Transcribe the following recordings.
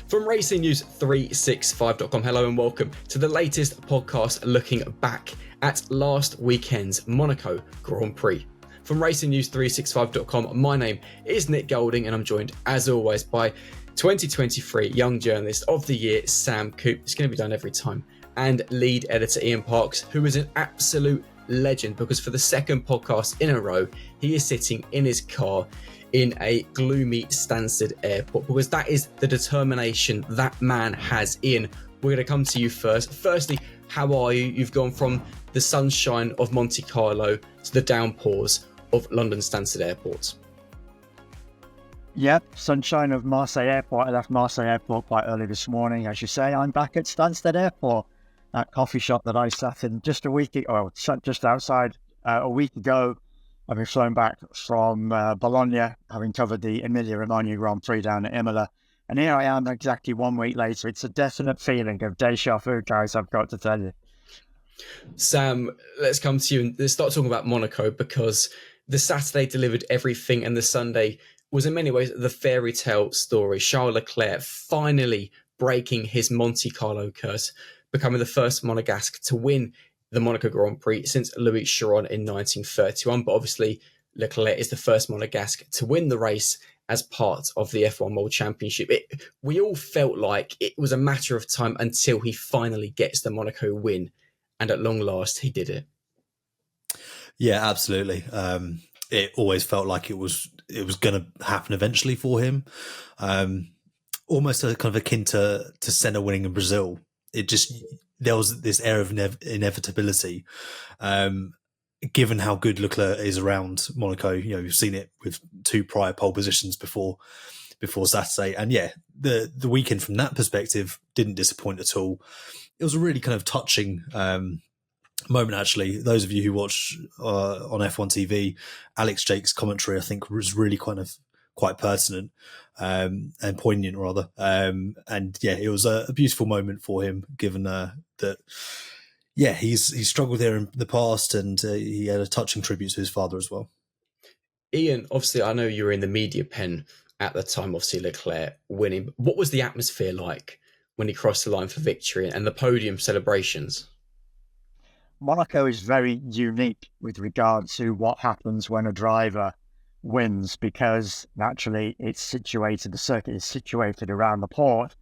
From RacingNews365.com, hello and welcome to the latest podcast looking back at last weekend's Monaco Grand Prix. From RacingNews365.com, my name is Nick Golding and I'm joined as always by 2023 Young Journalist of the Year, Sam Coop. It's going to be done every time. And lead editor Ian Parks, who is an absolute legend because for the second podcast in a row, he is sitting in his car in a gloomy Stansted airport because that is the determination that man has. Ian, we're going to come to you first. Firstly, how are you? You've gone from the sunshine of Monte Carlo to the downpours of London Stansted Airport. Yep, sunshine of Marseille Airport. I left Marseille Airport quite early this morning. As you say, I'm back at Stansted Airport, that coffee shop that I sat in just outside a week ago. I've been flown back from Bologna, having covered the Emilia-Romagna Grand Prix down at Imola. And here I am exactly 1 week later. It's a definite feeling of déjà vu, guys, I've got to tell you. Sam, let's come to you and let's start talking about Monaco because the Saturday delivered everything and the Sunday was in many ways the fairy tale story. Charles Leclerc finally breaking his Monte Carlo curse, becoming the first Monegasque to win the Monaco Grand Prix since Louis Chiron in 1931. But obviously, Leclerc is the first Monegasque to win the race as part of the F1 World Championship. We all felt like it was a matter of time until he finally gets the Monaco win. And at long last, he did it. Yeah, absolutely. It always felt like it was going to happen eventually for him. Almost kind of akin to Senna winning in Brazil. There was this air of inevitability, given how good Leclerc is around Monaco. You know, we've seen it with two prior pole positions before Saturday, and yeah, the weekend from that perspective didn't disappoint at all. It was a really kind of touching moment, actually. Those of you who watch on F1 TV, Alex Jake's commentary, I think, was really quite pertinent and poignant, rather. And yeah, it was a beautiful moment for him, given that, yeah, he's struggled there in the past, and he had a touching tribute to his father as well. Ian, obviously, I know you were in the media pen at the time, obviously Leclerc winning. What was the atmosphere like when he crossed the line for victory and the podium celebrations? Monaco is very unique with regard to what happens when a driver wins, because naturally the circuit is situated around the port.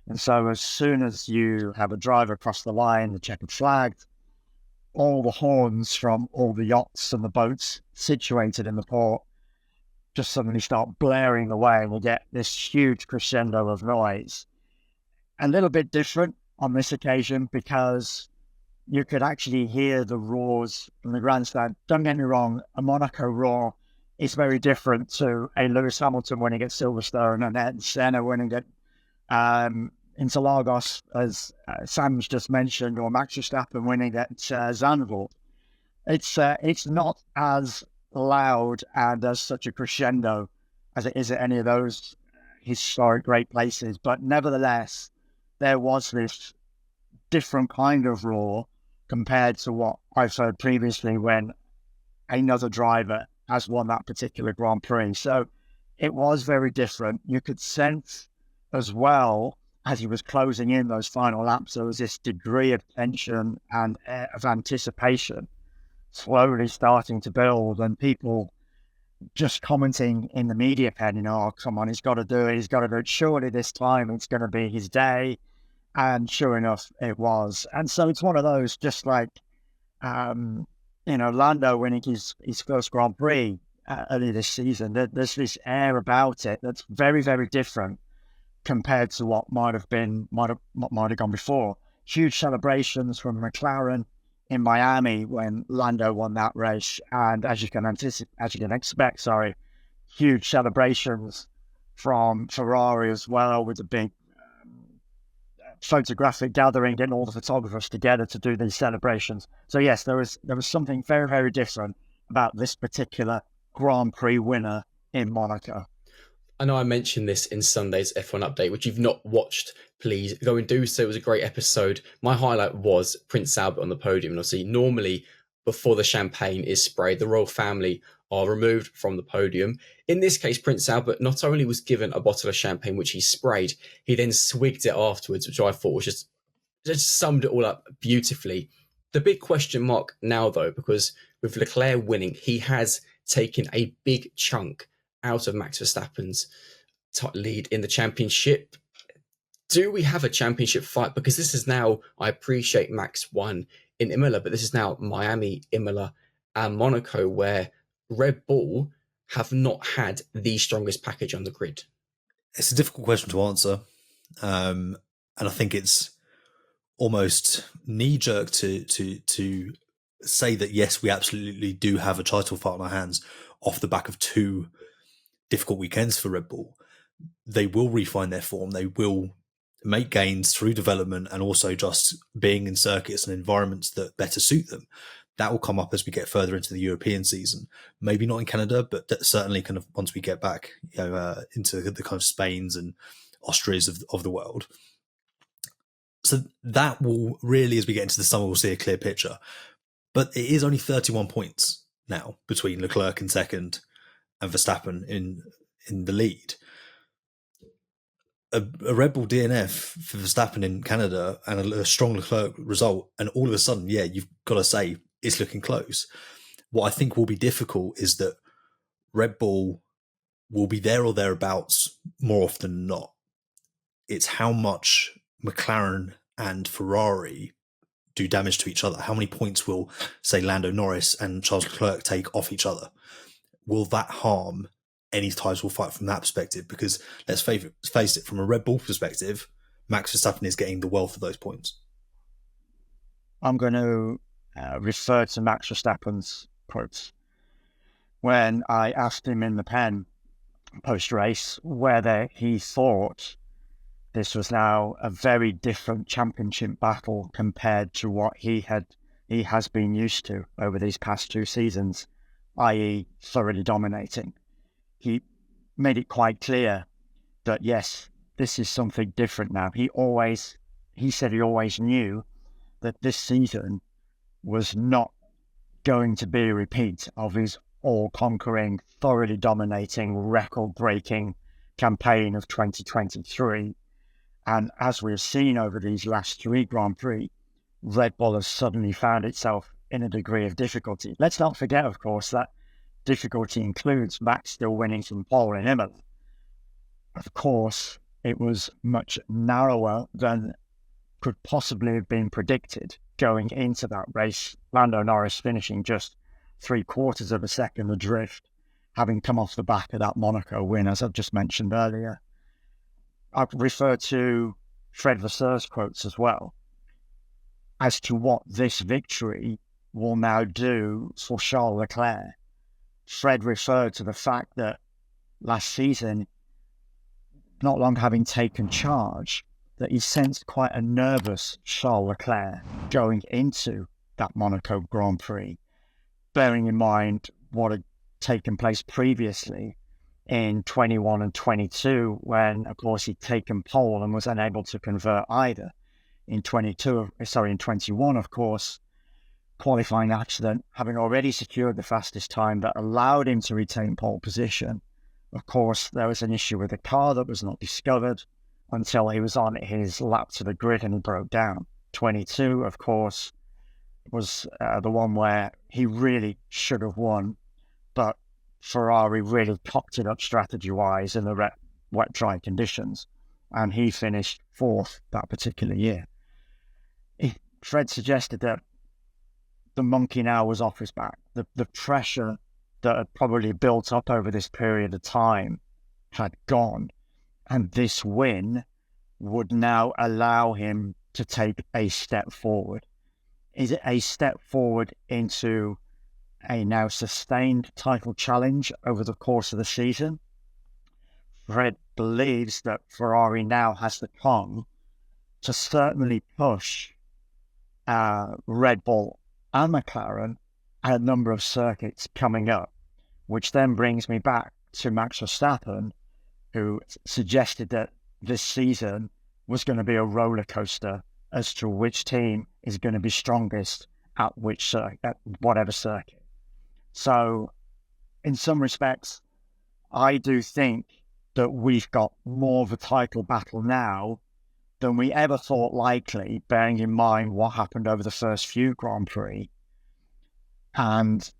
And so as soon as you have a driver across the line, the checkered flag, all the horns from all the yachts and the boats situated in the port just suddenly start blaring away, and you get this huge crescendo of noise. A little bit different on this occasion because you could actually hear the roars from the grandstand. Don't get me wrong, a Monaco roar is very different to a Lewis Hamilton winning at Silverstone and then Senna winning at Interlagos, as Sam's just mentioned, or Max Verstappen winning at Zandvoort. It's not as loud and as such a crescendo as it is at any of those historic great places, but nevertheless, there was this different kind of roar compared to what I've heard previously when another driver has won that particular Grand Prix. So it was very different. You could sense as well, as he was closing in those final laps, there was this degree of tension and of anticipation slowly starting to build, and people just commenting in the media pen, oh, come on, he's got to do it. Surely this time it's going to be his day. And sure enough, it was. And so it's one of those, just like, Lando winning his first Grand Prix earlier this season. There's this air about it that's very, very different compared to what might have gone before. Huge celebrations from McLaren in Miami when Lando won that race, and as you can expect, huge celebrations from Ferrari as well, with the big photographic gathering, getting all the photographers together to do these celebrations. So yes, there was something very, very different about this particular Grand Prix winner in Monaco. I know I mentioned this in Sunday's F1 update, which you've not watched, please go and do so. It was a great episode. My highlight was Prince Albert on the podium. And obviously, normally before the champagne is sprayed, the royal family are removed from the podium. In this case, Prince Albert not only was given a bottle of champagne, which he sprayed, he then swigged it afterwards, which I thought was just summed it all up beautifully. The big question mark now, though, because with Leclerc winning, he has taken a big chunk out of Max Verstappen's lead in the championship. Do we have a championship fight? Because this is now, I appreciate Max won in Imola, but this is now Miami, Imola, and Monaco, where Red Bull have not had the strongest package on the grid. It's a difficult question to answer. And I think it's almost knee-jerk to say that, yes, we absolutely do have a title fight on our hands off the back of two difficult weekends for Red Bull. They will refine their form. They will make gains through development and also just being in circuits and environments that better suit them. That will come up as we get further into the European season. Maybe not in Canada, but certainly kind of once we get back, into the kind of Spains and Austrias of the world. So that will really, as we get into the summer, we'll see a clear picture. But it is only 31 points now between Leclerc in second and Verstappen in the lead. A Red Bull DNF for Verstappen in Canada and a strong Leclerc result, and all of a sudden, yeah, you've got to say it's looking close. What I think will be difficult is that Red Bull will be there or thereabouts more often than not. It's how much McLaren and Ferrari do damage to each other. How many points will, say, Lando Norris and Charles Leclerc take off each other? Will that harm any title fight from that perspective? Because let's face it, from a Red Bull perspective, Max Verstappen is getting the wealth of those points. I'm going to refer to Max Verstappen's quotes. When I asked him in the pen post-race whether he thought this was now a very different championship battle compared to what he has been used to over these past two seasons, i.e. thoroughly dominating. He made it quite clear that, yes, this is something different now. He said he always knew that this season was not going to be a repeat of his all-conquering, thoroughly dominating, record-breaking campaign of 2023. And as we've seen over these last three Grand Prix, Red Bull has suddenly found itself in a degree of difficulty. Let's not forget, of course, that difficulty includes Max still winning from pole in Imola. Of course, it was much narrower than could possibly have been predicted going into that race. Lando Norris finishing just 3/4 of a second adrift, having come off the back of that Monaco win, as I've just mentioned earlier. I've referred to Fred Vasseur's quotes as well as to what this victory will now do for Charles Leclerc. Fred referred to the fact that last season, not long having taken charge, that he sensed quite a nervous Charles Leclerc going into that Monaco Grand Prix, bearing in mind what had taken place previously in 21 and 22, when, of course, he'd taken pole and was unable to convert either. In 21, of course, qualifying accident, having already secured the fastest time that allowed him to retain pole position. Of course, there was an issue with the car that was not discovered until he was on his lap to the grid and he broke down. 22, of course, was the one where he really should have won, but Ferrari really cocked it up strategy-wise in the wet, dry conditions, and he finished fourth that particular year. Fred suggested that the monkey now was off his back. The pressure that had probably built up over this period of time had gone, and this win would now allow him to take a step forward. Is it a step forward into a now sustained title challenge over the course of the season? Fred believes that Ferrari now has the con to certainly push Red Bull and McLaren at a number of circuits coming up, which then brings me back to Max Verstappen, who suggested that this season was going to be a roller coaster as to which team is going to be strongest at which at whatever circuit. So in some respects, I do think that we've got more of a title battle now than we ever thought likely, bearing in mind what happened over the first few Grand Prix. And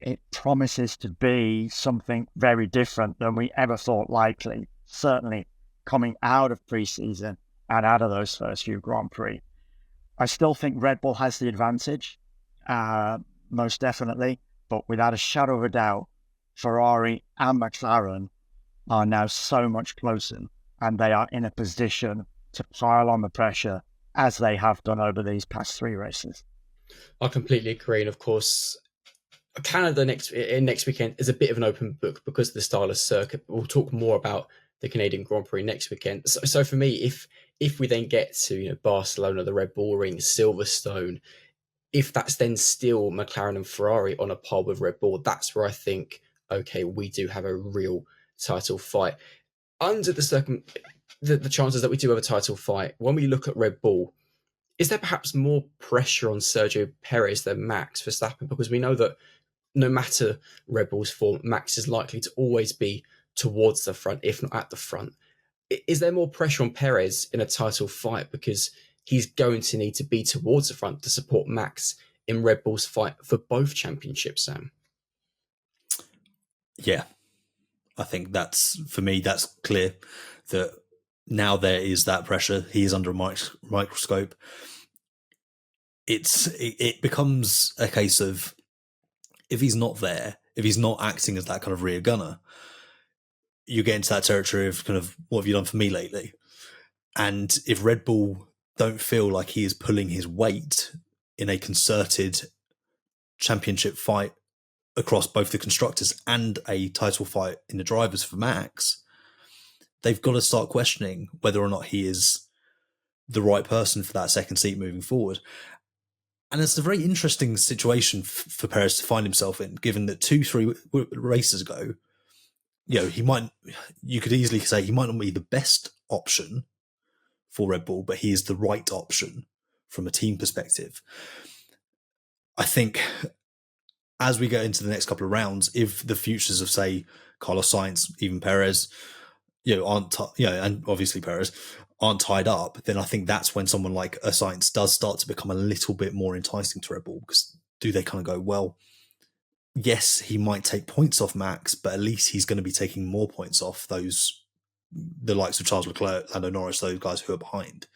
it promises to be something very different than we ever thought likely, certainly coming out of pre-season and out of those first few Grand Prix. I still think Red Bull has the advantage, most definitely, but without a shadow of a doubt, Ferrari and McLaren are now so much closer, and they are in a position to pile on the pressure as they have done over these past 3 races. I completely agree. And of course, Canada next weekend is a bit of an open book because of the style of circuit. We'll talk more about the Canadian Grand Prix next weekend. So for me, if we then get to Barcelona, the Red Bull Ring, Silverstone, if that's then still McLaren and Ferrari on a par with Red Bull, that's where I think, okay, we do have a real title fight. Under the chances that we do have a title fight, when we look at Red Bull, is there perhaps more pressure on Sergio Perez than Max Verstappen? Because we know that no matter Red Bull's form, Max is likely to always be towards the front, if not at the front. Is there more pressure on Perez in a title fight because he's going to need to be towards the front to support Max in Red Bull's fight for both championships, Sam? Yeah, I think that's clear that now there is that pressure. He is under a microscope. It becomes a case of, if he's not there, if he's not acting as that kind of rear gunner, you get into that territory of kind of, what have you done for me lately? And if Red Bull don't feel like he is pulling his weight in a concerted championship fight across both the constructors and a title fight in the drivers for Max, they've got to start questioning whether or not he is the right person for that second seat moving forward. And it's a very interesting situation for Perez to find himself in, given that 2-3 races ago, you could easily say he might not be the best option for Red Bull, but he is the right option from a team perspective. I think as we go into the next couple of rounds, if the futures of, say, Carlos Sainz, even Perez, and obviously Perez aren't tied up, then I think that's when someone like a Sainz does start to become a little bit more enticing to Red Bull, because do they kind of go, well, yes, he might take points off Max, but at least he's going to be taking more points off the likes of Charles Leclerc, Lando Norris, those guys who are behind.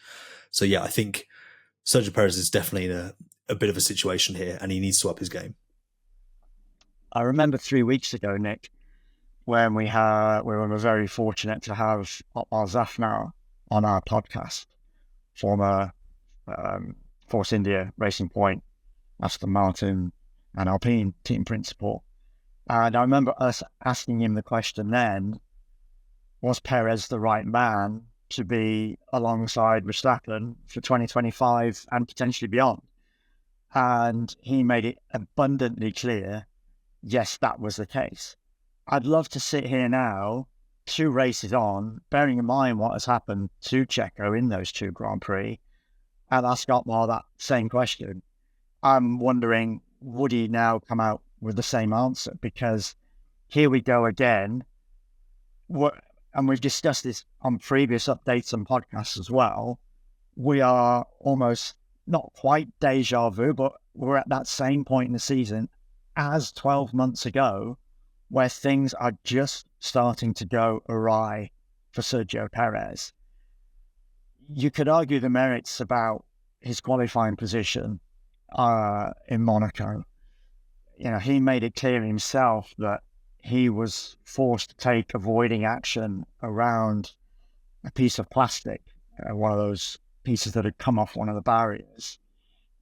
So yeah, I think Sergio Perez is definitely in a bit of a situation here, and he needs to up his game. I remember 3 weeks ago, Nick, when we were very fortunate to have Otmar Zafnauer on our podcast, former Force India Racing Point, Aston Martin and Alpine team principal. And I remember us asking him the question then, was Perez the right man to be alongside Verstappen for 2025 and potentially beyond? And he made it abundantly clear, yes, that was the case. I'd love to sit here now, 2 races on, bearing in mind what has happened to Checo in those 2 Grand Prix, and ask Otmar that same question. I'm wondering, would he now come out with the same answer? Because here we go again. And we've discussed this on previous updates and podcasts as well. We are almost not quite deja vu, but we're at that same point in the season as 12 months ago, where things are just starting to go awry for Sergio Perez. You could argue the merits about his qualifying position in Monaco. He made it clear himself that he was forced to take avoiding action around a piece of plastic, one of those pieces that had come off one of the barriers.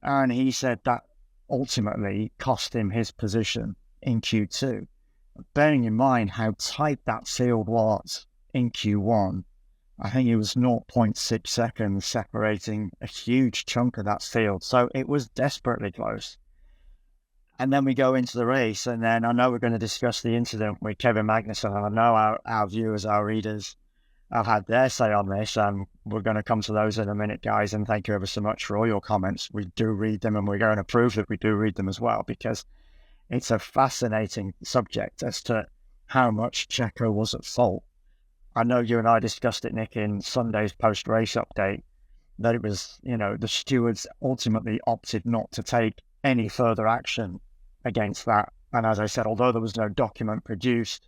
And he said that ultimately cost him his position in Q2. Bearing in mind how tight that field was in Q1, I think it was 0.6 seconds separating a huge chunk of that field. So it was desperately close. And then we go into the race, and then I know we're going to discuss the incident with Kevin Magnussen, and I know our viewers, our readers have had their say on this, and we're going to come to those in a minute, guys, and thank you ever so much for all your comments. We do read them, and we're going to prove that we do read them as well, because it's a fascinating subject as to how much Checo was at fault. I know you and I discussed it, Nick, in Sunday's post-race update, that it was, the stewards ultimately opted not to take any further action against that. And as I said, although there was no document produced,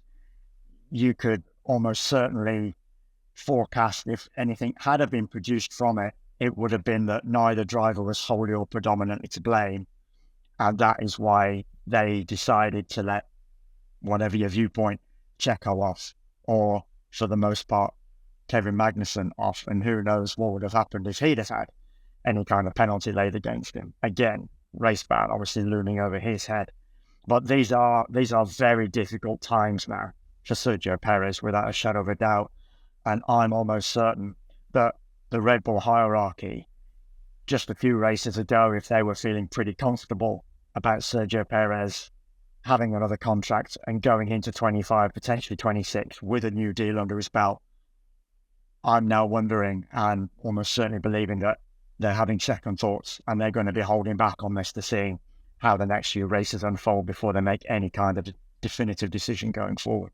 you could almost certainly forecast if anything had been produced from it, it would have been that neither driver was wholly or predominantly to blame. And that is why they decided to let, whatever your viewpoint, Checo off, or for the most part, Kevin Magnussen off. And who knows what would have happened if he'd have had any kind of penalty laid against him. Again, race ban obviously looming over his head. But these are very difficult times now for Sergio Perez, without a shadow of a doubt. And I'm almost certain that the Red Bull hierarchy, just a few races ago, if they were feeling pretty comfortable about Sergio Perez having another contract and going into 25, potentially 26, with a new deal under his belt, I'm now wondering and almost certainly believing that they're having second thoughts and they're going to be holding back on this to see how the next few races unfold before they make any kind of definitive decision going forward.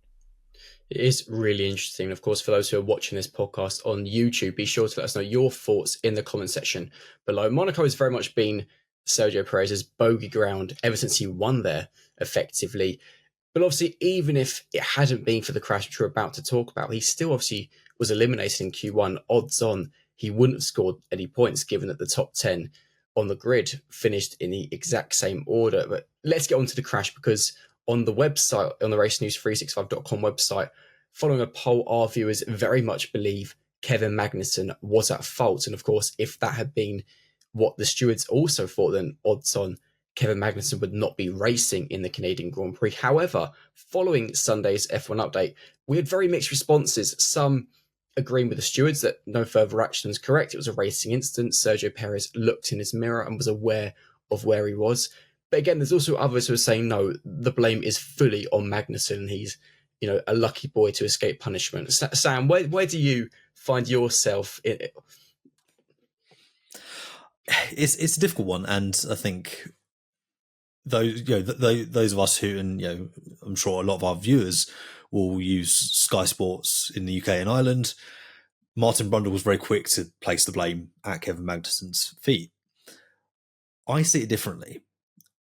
It is really interesting. Of course, for those who are watching this podcast on YouTube, be sure to let us know your thoughts in the comment section below. Monaco has very much been Sergio Perez's bogey ground ever since he won there, effectively. But obviously, even if it hadn't been for the crash, which we're about to talk about, he still obviously was eliminated in Q1. Odds on he wouldn't have scored any points, given that the top 10 on the grid finished in the exact same order. But let's get on to the crash, because on the website, on the racenews365.com website, following a poll, our viewers very much believe Kevin Magnussen was at fault. And of course, if that had been what the stewards also thought, then odds on Kevin Magnussen would not be racing in the Canadian Grand Prix. However, following Sunday's F1 update, we had very mixed responses. Some agreeing with the stewards that no further action was correct. It was a racing incident. Sergio Perez looked in his mirror and was aware of where he was. But again, there's also others who are saying, no, the blame is fully on Magnussen. He's, a lucky boy to escape punishment. Sam, where do you find yourself in it? It's a difficult one, and I think those of us who, and I'm sure a lot of our viewers will use Sky Sports in the UK and Ireland. Martin Brundle was very quick to place the blame at Kevin Magnussen's feet. I see it differently.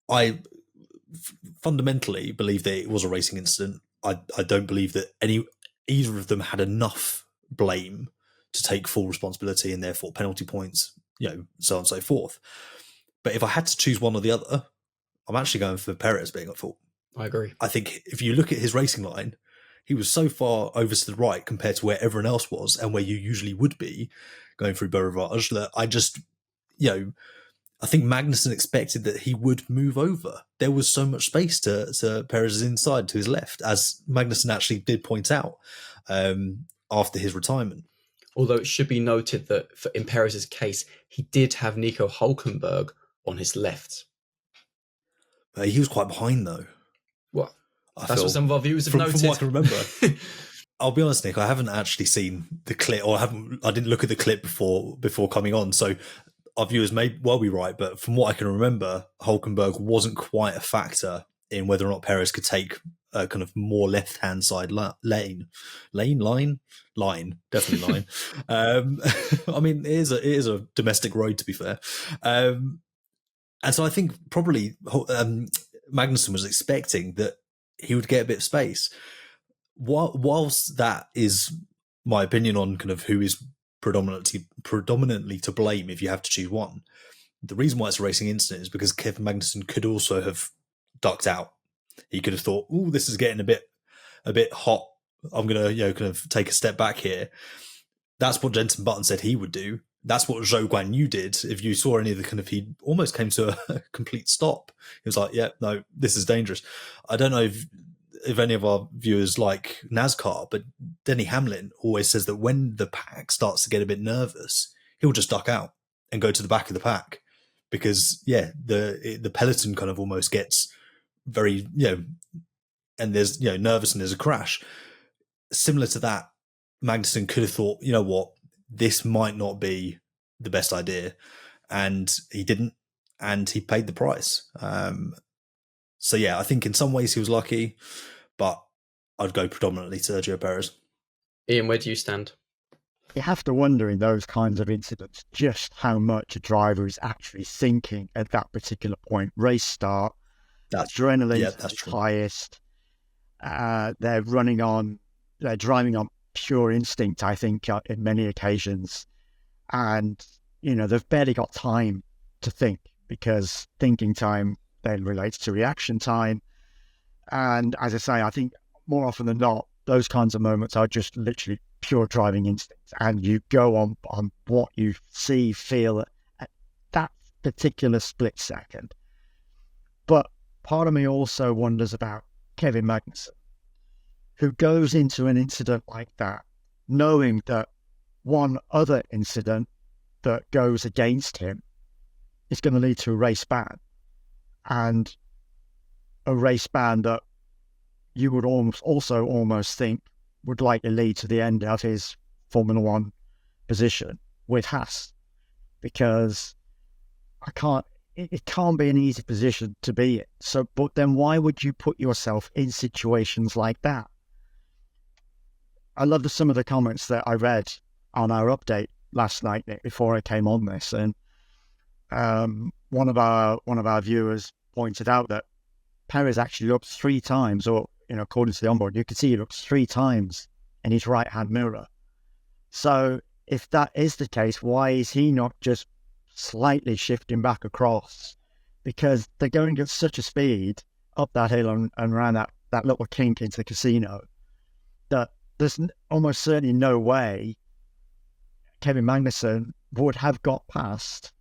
I fundamentally believe that it was a racing incident. I don't believe that either of them had enough blame to take full responsibility and therefore penalty points, so on and so forth. But if I had to choose one or the other, I'm actually going for Perez being at fault. I agree. I think if you look at his racing line, he was so far over to the right compared to where everyone else was and where you usually would be going through Beaurivage that I just, I think Magnussen expected that he would move over. There was so much space to Perez's inside, to his left, as Magnussen actually did point out after his retirement. Although it should be noted that in Perez's case, he did have Nico Hülkenberg on his left. He was quite behind, though. What? That's what some of our viewers have noted. From what I can remember. I'll be honest, Nick, I haven't actually seen the clip, or I didn't look at the clip before coming on, so our viewers may well be right, but from what I can remember, Hülkenberg wasn't quite a factor in whether or not Perez could take a kind of more left-hand side line, definitely line. I mean, it is a domestic road, to be fair. And so I think probably Magnussen was expecting that he would get a bit of space. Whilst that is my opinion on kind of who is predominantly to blame if you have to choose one, the reason why it's a racing incident is because Kevin Magnussen could also have ducked out. He could have thought, "Oh, this is getting a bit hot. I'm gonna kind of take a step back here." That's what Jenson Button said he would do. That's what Zhou Guanyu did. If you saw any of the kind of, he almost came to a complete stop. He was like, "Yeah, no, this is dangerous." I don't know if any of our viewers like NASCAR, but Denny Hamlin always says that when the pack starts to get a bit nervous, he'll just duck out and go to the back of the pack because, the peloton kind of almost gets very, and there's, nervous and there's a crash. Similar to that, Magnussen could have thought, you know what, this might not be the best idea. And he didn't, and he paid the price. So yeah, I think in some ways he was lucky, but I'd go predominantly Sergio Perez. Ian, where do you stand? You have to wonder in those kinds of incidents just how much a driver is actually thinking at that particular point. Race start, adrenaline's at its highest. They're driving on pure instinct, I think, in many occasions. And, they've barely got time to think, because thinking time then relates to reaction time. And as I say, I think more often than not, those kinds of moments are just literally pure driving instinct. And you go on what you see, feel at that particular split second. But part of me also wonders about Kevin Magnussen, who goes into an incident like that, knowing that one other incident that goes against him is going to lead to a race ban, and a race ban that you would almost think would likely lead to the end of his Formula One position with Haas, because it can't be an easy position to be in. So, but then why would you put yourself in situations like that? I loved some of the comments that I read on our update last night, Nick, before I came on this, and one of our viewers pointed out that Perez actually looked 3 times, or according to the onboard, you could see he looked 3 times in his right-hand mirror. So if that is the case, why is he not just slightly shifting back across? Because they're going at such a speed up that hill and around that little kink into the casino that there's almost certainly no way Kevin Magnussen would have got past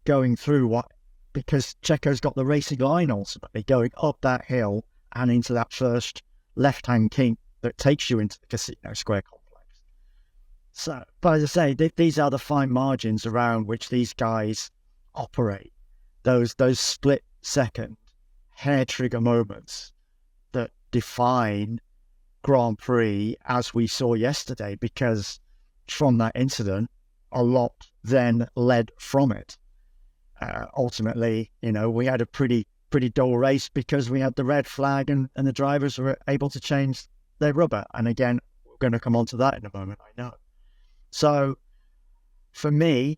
going through because Checo's got the racing line ultimately going up that hill and into that first left-hand kink that takes you into the Casino Square complex. So, but as I say, these are the fine margins around which these guys operate. Those split-second hair trigger moments that define Grand Prix, as we saw yesterday, because from that incident, a lot then led from it. Ultimately, we had a pretty dull race because we had the red flag and the drivers were able to change their rubber. And again, we're going to come on to that in a moment, I know. So for me,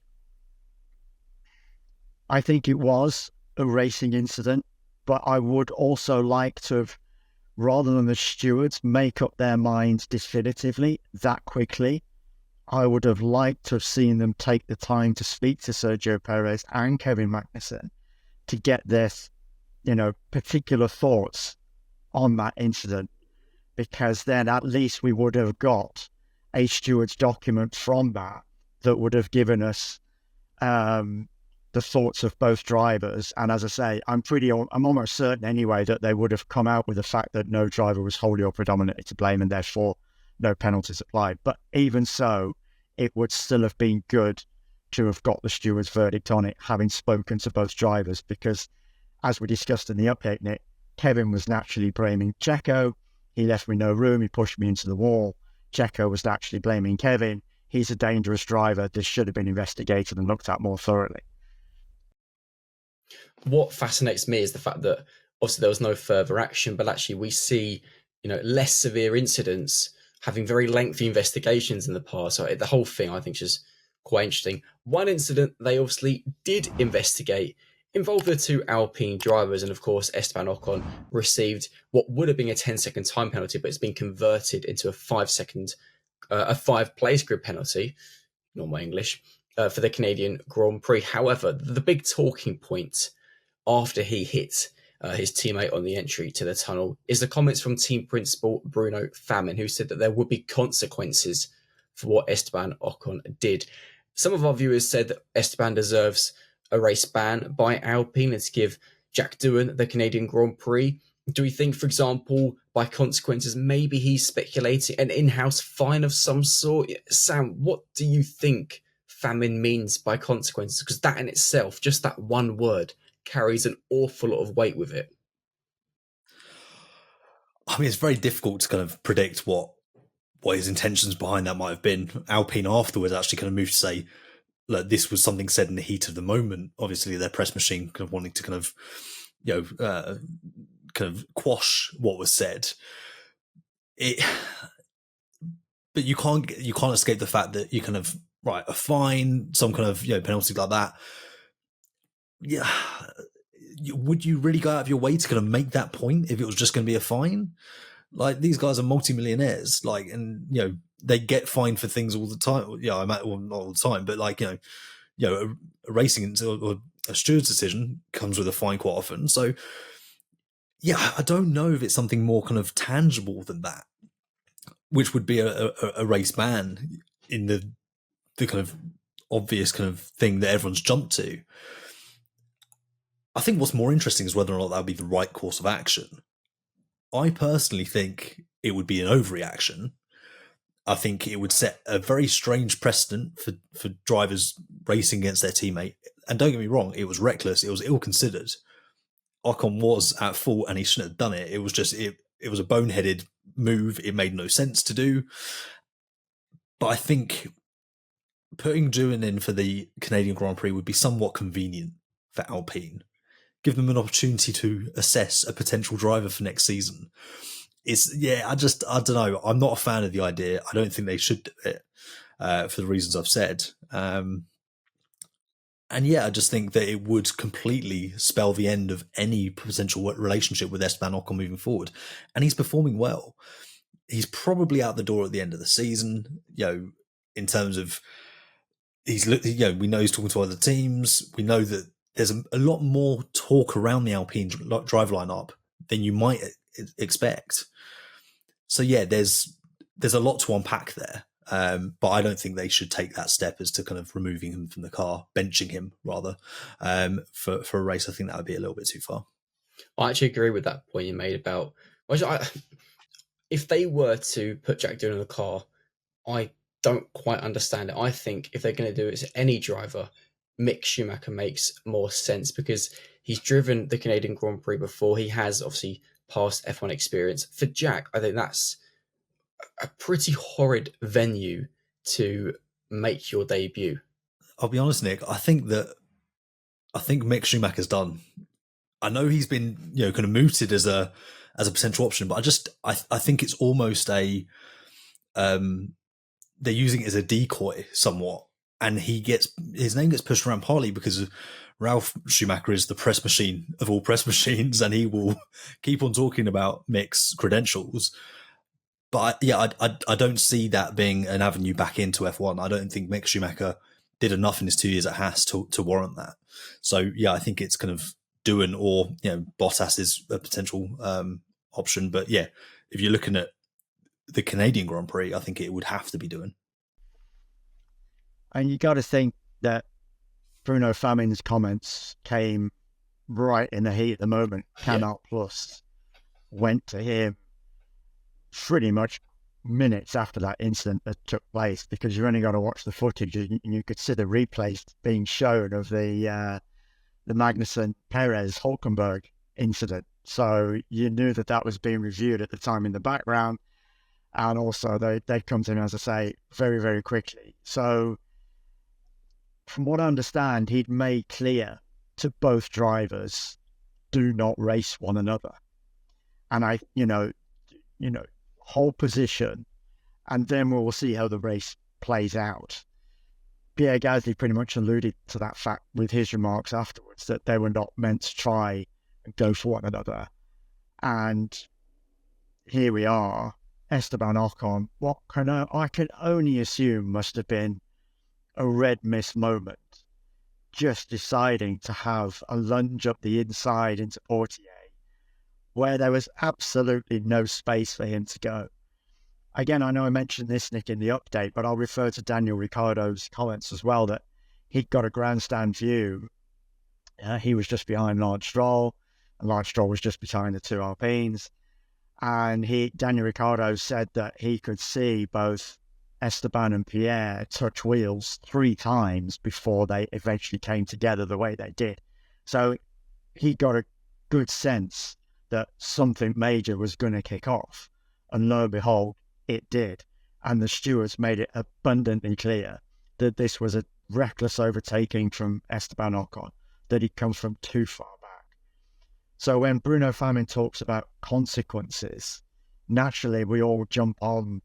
I think it was a racing incident, but I would also like to have, rather than the stewards make up their minds definitively that quickly, I would have liked to have seen them take the time to speak to Sergio Perez and Kevin Magnussen to get their, particular thoughts on that incident, because then at least we would have got a steward's document from that would have given us the thoughts of both drivers. And as I say, I'm almost certain anyway that they would have come out with the fact that no driver was wholly or predominantly to blame and therefore no penalties applied. But even so, it would still have been good to have got the steward's verdict on it, having spoken to both drivers, because as we discussed in the update, Nick, Kevin was naturally blaming Checo. He left me no room. He pushed me into the wall. Checo was naturally blaming Kevin. He's a dangerous driver. This should have been investigated and looked at more thoroughly. What fascinates me is the fact that obviously there was no further action, but actually we see, less severe incidents having very lengthy investigations in the past. So the whole thing, I think, is just quite interesting. One incident they obviously did investigate involved the 2 Alpine drivers, and of course Esteban Ocon received what would have been a 10-second time penalty, but it's been converted into a 5-place grid penalty, not my English, for the Canadian Grand Prix. However, the big talking point after he hit his teammate on the entry to the tunnel is the comments from team principal Bruno Famin, who said that there would be consequences for what Esteban Ocon did. Some of our viewers said that Esteban deserves a race ban by Alpine and to give Jack Doohan the Canadian Grand Prix. Do we think, for example, by consequences, maybe he's speculating an in-house fine of some sort? Sam, what do you think Famin means by consequences? Because that in itself, just that one word, carries an awful lot of weight with it. I mean, it's very difficult to kind of predict what his intentions behind that might have been. Alpine afterwards actually kind of moved to say, look, this was something said in the heat of the moment. Obviously, their press machine kind of wanting to kind of, kind of quash what was said. But you can't escape the fact that you kind of a fine, some kind of penalty like that. Yeah, would you really go out of your way to kind of make that point if it was just going to be a fine? Like, these guys are multimillionaires, and they get fined for things all the time. Yeah, not all the time, but a racing or a steward's decision comes with a fine quite often. So yeah, I don't know if it's something more kind of tangible than that, which would be a race ban in the kind of obvious kind of thing that everyone's jumped to. I think what's more interesting is whether or not that would be the right course of action. I personally think it would be an overreaction. I think it would set a very strange precedent for drivers racing against their teammate. And don't get me wrong, it was reckless. It was ill-considered. Ocon was at fault and he shouldn't have done it. It was just, it was a boneheaded move. It made no sense to do. But I think putting Doohan in for the Canadian Grand Prix would be somewhat convenient for Alpine. Give them an opportunity to assess a potential driver for next season. I don't know. I'm not a fan of the idea. I don't think they should do it for the reasons I've said. I just think that it would completely spell the end of any potential relationship with Esteban Ocon moving forward. And he's performing well. He's probably out the door at the end of the season, in terms of we know he's talking to other teams. We know that there's a lot more talk around the Alpine driver lineup than you might expect. So yeah, there's a lot to unpack there. But I don't think they should take that step as to kind of removing him from the car, benching him rather, for a race. I think that would be a little bit too far. I actually agree with that point you made about, if they were to put Jack Doohan in the car, I don't quite understand it. I think if they're going to do it to any driver, Mick Schumacher makes more sense because he's driven the Canadian Grand Prix before. He has obviously past F1 experience. For Jack, I think that's a pretty horrid venue to make your debut. I'll be honest, Nick. I think Mick Schumacher's done. I know he's been kind of mooted as a potential option, but I think it's almost they're using it as a decoy somewhat. And his name gets pushed around partly because Ralf Schumacher is the press machine of all press machines, and he will keep on talking about Mick's credentials. But I don't see that being an avenue back into F1. I don't think Mick Schumacher did enough in his 2 years at Haas to warrant that. So yeah, I think it's kind of Doohan or Bottas is a potential option. But yeah, if you're looking at the Canadian Grand Prix, I think it would have to be Doohan. And you got to think that Bruno Famin's comments came right in the heat of the moment. Canal Plus went to him pretty much minutes after that incident that took place, because you've only got to watch the footage and you could see the replays being shown of the Magnussen Perez Hulkenberg incident. So you knew that was being reviewed at the time in the background, and also they come to him, as I say, very, very quickly. So from what I understand, he'd made clear to both drivers, do not race one another. And hold position, and then we'll see how the race plays out. Pierre Gasly pretty much alluded to that fact with his remarks afterwards, that they were not meant to try and go for one another. And here we are, Esteban Ocon, what I can only assume must have been a red mist moment, just deciding to have a lunge up the inside into Portier, where there was absolutely no space for him to go. Again, I know I mentioned this, Nick, in the update, but I'll refer to Daniel Ricciardo's comments as well, that he'd got a grandstand view. He was just behind Lance Stroll, and Lance Stroll was just behind the two Alpines. And Daniel Ricciardo said that he could see both Esteban and Pierre touch wheels 3 times before they eventually came together the way they did. So he got a good sense that something major was going to kick off. And lo and behold, it did. And the stewards made it abundantly clear that this was a reckless overtaking from Esteban Ocon, that he comes from too far back. So when Bruno Famin talks about consequences, naturally we all jump on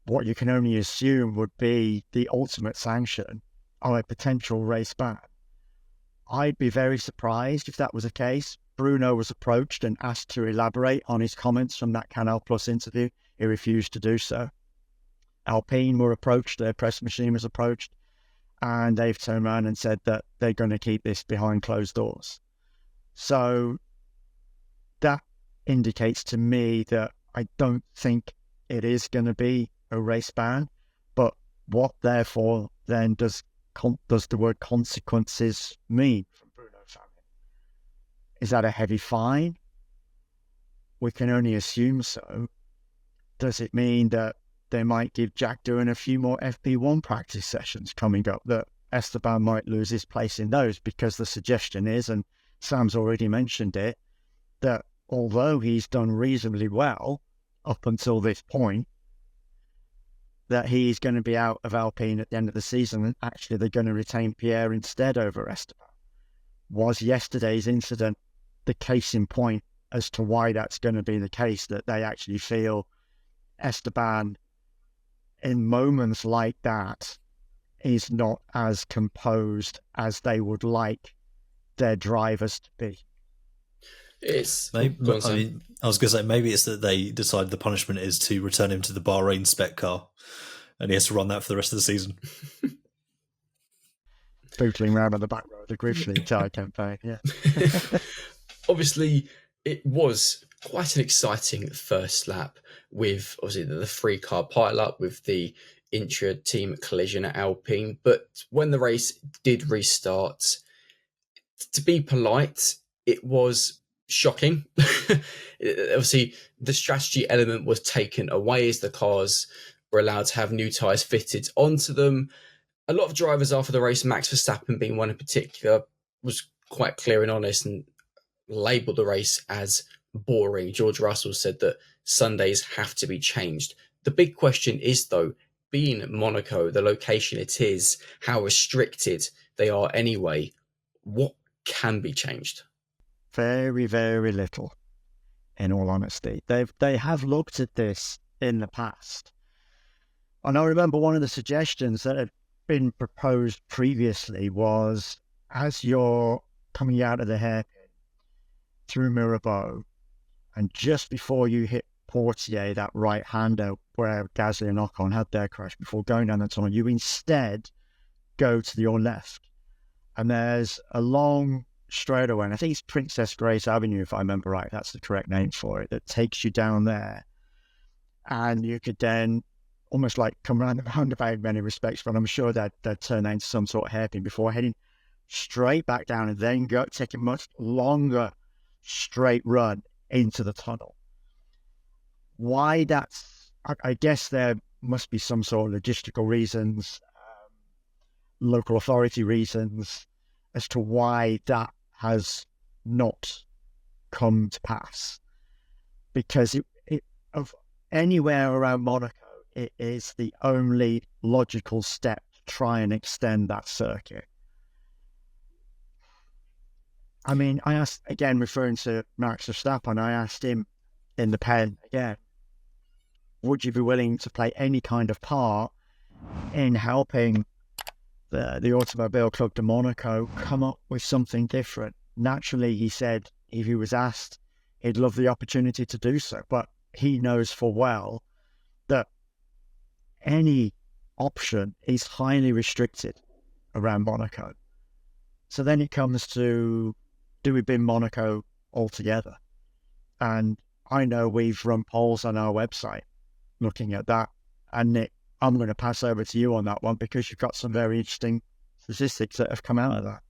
what you can only assume would be the ultimate sanction of a potential race ban. I'd be very surprised if that was the case. Bruno was approached and asked to elaborate on his comments from that Canal Plus interview. He refused to do so. Alpine were approached, their press machine was approached, and they've turned around and said that they're going to keep this behind closed doors. So that indicates to me that I don't think it is going to be a race ban. But what, therefore, then does the word consequences mean from Bruno Famin? Is that a heavy fine? We can only assume so. Does it mean that they might give Jack Doohan a few more FP1 practice sessions coming up, that Esteban might lose his place in those? Because the suggestion is, and Sam's already mentioned it, that although he's done reasonably well up until this point, that he's going to be out of Alpine at the end of the season, and actually they're going to retain Pierre instead over Esteban. Was yesterday's incident the case in point as to why that's going to be the case, that they actually feel Esteban, in moments like that, is not as composed as they would like their drivers to be? It's I was going to say, maybe it's that they decided the punishment is to return him to the Bahrain spec car, and he has to run that for the rest of the season. Pootling around on the back row of the group for the entire campaign, yeah. Obviously, it was quite an exciting first lap with obviously the 3-car pile-up with the intra-team collision at Alpine. But when the race did restart, to be polite, it was shocking. Obviously, the strategy element was taken away as the cars were allowed to have new tyres fitted onto them. A lot of drivers after the race, Max Verstappen being one in particular, was quite clear and honest and labelled the race as boring. George Russell said that Sundays have to be changed. The big question is, though, being Monaco, the location it is, how restricted they are anyway, what can be changed? Very, very little, in all honesty. They have looked at this in the past. And I remember one of the suggestions that had been proposed previously was, as you're coming out of the hairpin through Mirabeau, and just before you hit Portier, that right-hander where Gasly and Ocon had their crash before going down the tunnel, you instead go to your left. And there's a long straightaway, and I think it's Princess Grace Avenue, if I remember right, that's the correct name for it, that takes you down there. And you could then almost like come around the roundabout in many respects, but I'm sure that they'd turn into some sort of hairpin before heading straight back down and then take a much longer straight run into the tunnel. Why that's, I guess there must be some sort of logistical reasons, local authority reasons as to why that has not come to pass. Because it of anywhere around Monaco, it is the only logical step to try and extend that circuit. I mean, I asked, again, referring to Max Verstappen, I asked him in the pen again, would you be willing to play any kind of part in helping the Automobile Club de Monaco come up with something different? Naturally, he said if he was asked, he'd love the opportunity to do so, but he knows full well that any option is highly restricted around Monaco. So then it comes to, do we bin Monaco altogether? And I know we've run polls on our website looking at that. And Nick, I'm going to pass over to you on that one because you've got some very interesting statistics that have come out of that.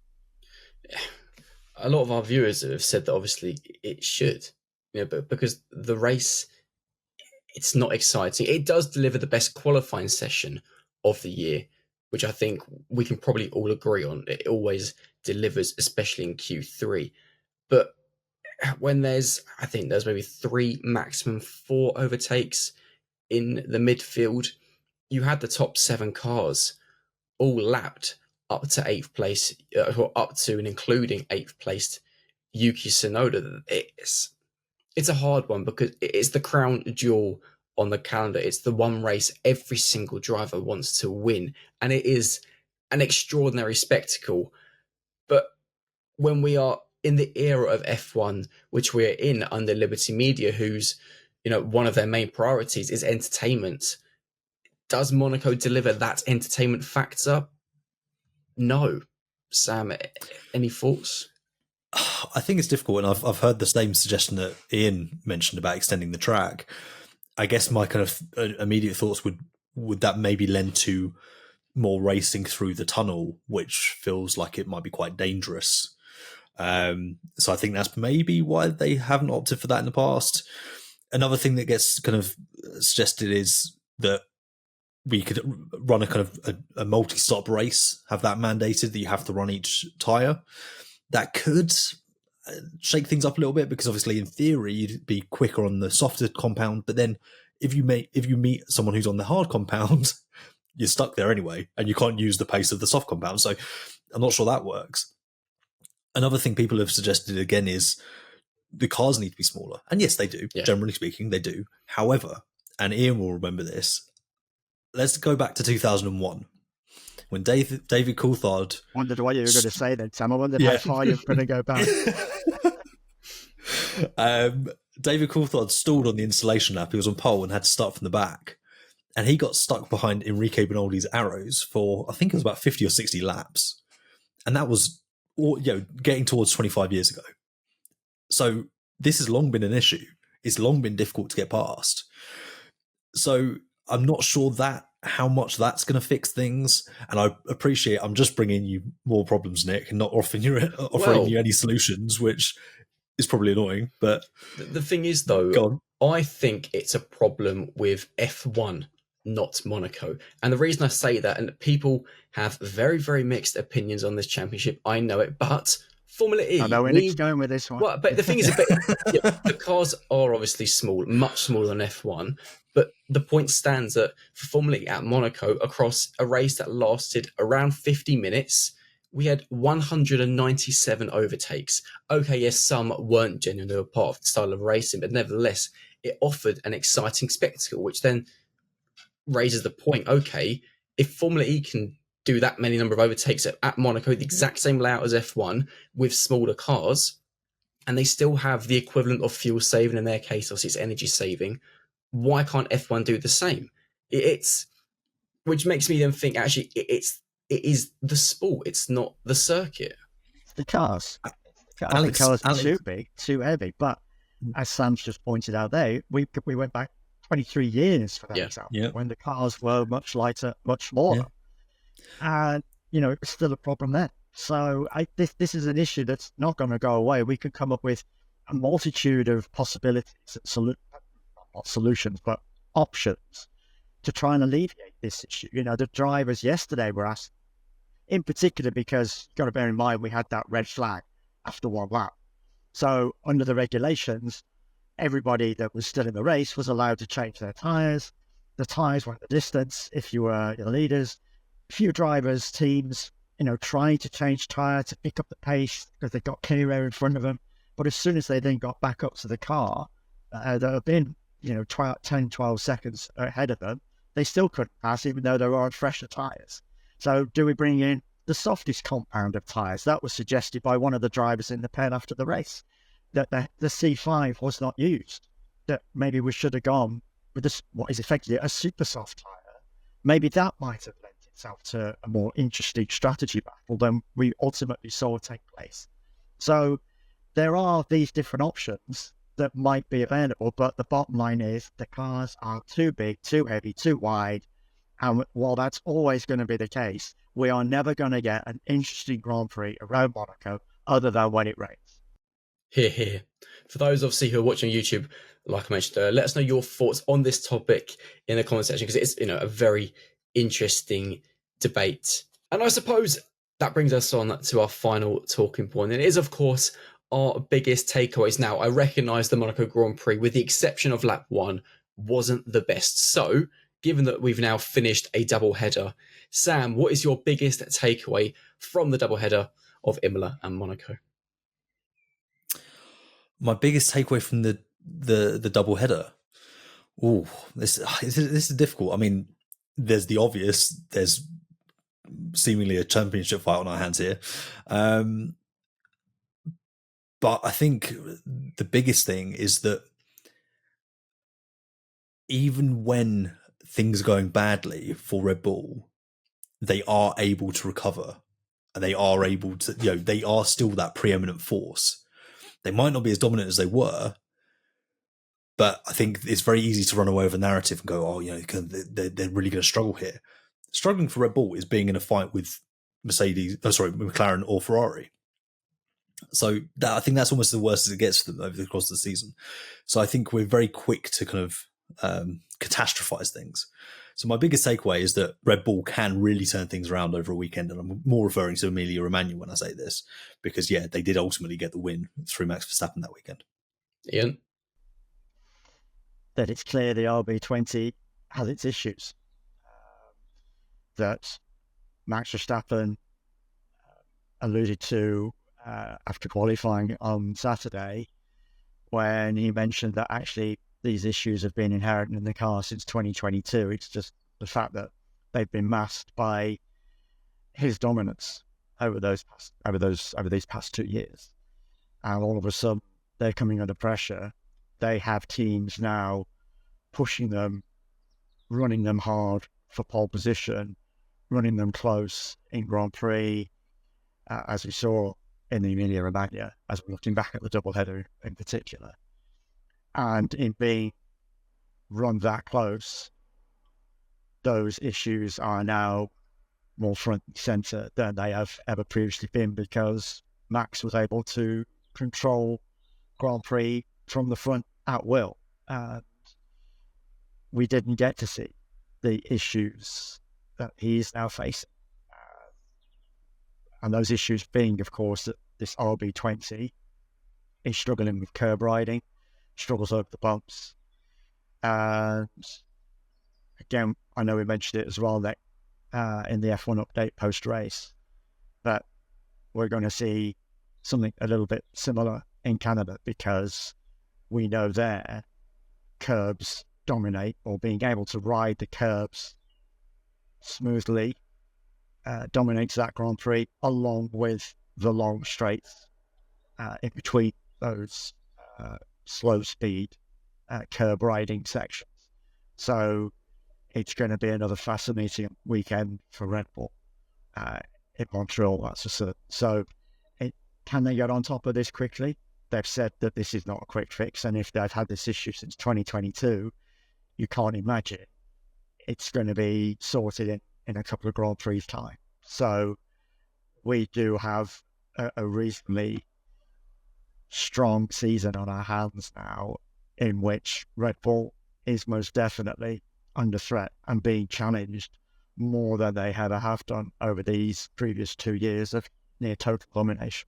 A lot of our viewers have said that obviously it should, but because the race, it's not exciting. It does deliver the best qualifying session of the year, which I think we can probably all agree on. It always delivers, especially in Q3. But when I think there's maybe 3, maximum 4 overtakes in the midfield, you had the top 7 cars all lapped up to 8th place, or up to and including 8th place Yuki Tsunoda, it's a hard one because it's the crown jewel on the calendar. It's the one race every single driver wants to win, and it is an extraordinary spectacle. But when we are in the era of F1, which we're in under Liberty Media, whose one of their main priorities is entertainment, does Monaco deliver that entertainment factor? No. Sam, any thoughts? I think it's difficult, and I've heard the same suggestion that Ian mentioned about extending the track. I guess my kind of immediate thoughts would that maybe lend to more racing through the tunnel, which feels like it might be quite dangerous. So I think that's maybe why they haven't opted for that in the past. Another thing that gets kind of suggested is that we could run a kind of a multi-stop race, have that mandated that you have to run each tyre. That could shake things up a little bit, because obviously in theory you'd be quicker on the softer compound, but then if you meet someone who's on the hard compound, you're stuck there anyway, and you can't use the pace of the soft compound. So I'm not sure that works. Another thing people have suggested again is the cars need to be smaller. And yes, they do. Yeah. Generally speaking, they do. However, and Ian will remember this, let's go back to 2001. When David Coulthard... Wondered what you were going to say then, Sam. I wondered how far you're going to go back. David Coulthard stalled on the installation lap. He was on pole and had to start from the back. And he got stuck behind Enrique Benoldi's arrows for, I think it was about 50 or 60 laps. And that was getting towards 25 years ago. So this has long been an issue. It's long been difficult to get past. So I'm not sure how much that's going to fix things. And I appreciate I'm just bringing you more problems, Nick, and not offering you any solutions, which is probably annoying. But the thing is, though, I think it's a problem with F1, not Monaco. And the reason I say that, and people have very, very mixed opinions on this championship, I know it, but Formula E... I know where Nick's going with this one. Well, but the thing is, the cars are obviously small, much smaller than F1, but the point stands that for Formula E at Monaco, across a race that lasted around 50 minutes, we had 197 overtakes. Okay, yes, some weren't genuinely a part of the style of racing, but nevertheless, it offered an exciting spectacle, which then raises the point, okay, if Formula E can do that many number of overtakes at Monaco, the exact same layout as F1 with smaller cars, and they still have the equivalent of fuel saving in their case, obviously it's energy saving, why can't F1 do the same? It's which makes me then think actually it is the sport, it's not the circuit. It's the cars. The cars are too big, too heavy. But as Sam's just pointed out there, we went back 23 years for that example, when the cars were much lighter, much smaller. And, it was still a problem then. So this is an issue that's not going to go away. We can come up with a multitude of possibilities, not solutions, but options to try and alleviate this issue. The drivers yesterday were asked, in particular, because you've got to bear in mind we had that red flag after one lap. So under the regulations, everybody that was still in the race was allowed to change their tyres. The tyres went the distance if you were the leaders. A few drivers, teams, trying to change tyre to pick up the pace because they got clear air in front of them. But as soon as they then got back up to the car, that had been 10, 12 seconds ahead of them, they still couldn't pass even though they were on fresher tyres. So do we bring in the softest compound of tyres? That was suggested by one of the drivers in the pen after the race, that the C5 was not used, that maybe we should have gone with this, what is effectively a super soft tyre. Maybe that might have lent itself to a more interesting strategy battle than we ultimately saw take place. So there are these different options that might be available, but the bottom line is the cars are too big, too heavy, too wide. And while that's always going to be the case, we are never going to get an interesting Grand Prix around Monaco other than when it rains. Hear, hear. For those obviously who are watching on YouTube, like I mentioned, let us know your thoughts on this topic in the comment section, because it's a very interesting debate. And I suppose that brings us on to our final talking point. And it is, of course, our biggest takeaways. Now, I recognise the Monaco Grand Prix, with the exception of lap 1, wasn't the best. So, given that we've now finished a double header, Sam, what is your biggest takeaway from the double header of Imola and Monaco? My biggest takeaway from the double header. Oh, this is difficult. I mean, there's the obvious. There's seemingly a championship fight on our hands here. But I think the biggest thing is that even when things are going badly for Red Bull, they are able to recover, and they are able to, they are still that preeminent force. They might not be as dominant as they were, but I think it's very easy to run away with a narrative and go, oh, they're really going to struggle here. Struggling for Red Bull is being in a fight with McLaren or Ferrari. So I think that's almost the worst as it gets for them over the course of the season. So I think we're very quick to kind of catastrophize things. So my biggest takeaway is that Red Bull can really turn things around over a weekend, and I'm more referring to Emilia Romagna when I say this, because they did ultimately get the win through Max Verstappen that weekend. Ian? That it's clear the RB20 has its issues. That Max Verstappen alluded to after qualifying on Saturday, when he mentioned that actually these issues have been inherent in the car since 2022. It's just the fact that they've been masked by his dominance over these past 2 years, and all of a sudden they're coming under pressure. They have teams now pushing them, running them hard for pole position, running them close in Grand Prix, as we saw in the Emilia Romagna, as we're looking back at the doubleheader in particular. And in being run that close, those issues are now more front and centre than they have ever previously been, because Max was able to control Grand Prix from the front at will. And we didn't get to see the issues that he is now facing. And those issues being, of course, that this RB20 is struggling with curb riding, struggles over the bumps. And again, I know we mentioned it as well that in the F1 update post-race, that we're going to see something a little bit similar in Canada, because we know there curbs dominate, or being able to ride the curbs smoothly dominates that Grand Prix, along with the long straights in between those slow speed curb riding sections. So it's going to be another fascinating weekend for Red Bull in Montreal, that's for certain. So can they get on top of this quickly? They've said that this is not a quick fix, and if they've had this issue since 2022, you can't imagine it's going to be sorted in a couple of Grand Prix time. So we do have a reasonably strong season on our hands now, in which Red Bull is most definitely under threat and being challenged more than they ever have done over these previous 2 years of near total domination.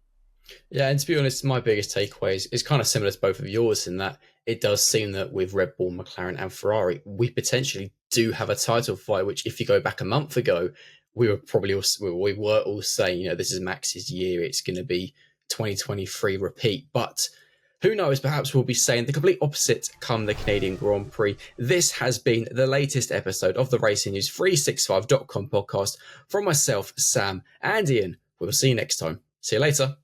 Yeah, and to be honest, my biggest takeaway is kind of similar to both of yours, in that it does seem that with Red Bull, McLaren and Ferrari, we potentially do have a title fight, which if you go back a month ago, we were all saying, this is Max's year, it's going to be 2023 repeat. But who knows, perhaps we'll be saying the complete opposite come the Canadian Grand Prix. This has been the latest episode of the Racing News 365.com podcast from myself, Sam, and Ian. We'll see you next time. See you later.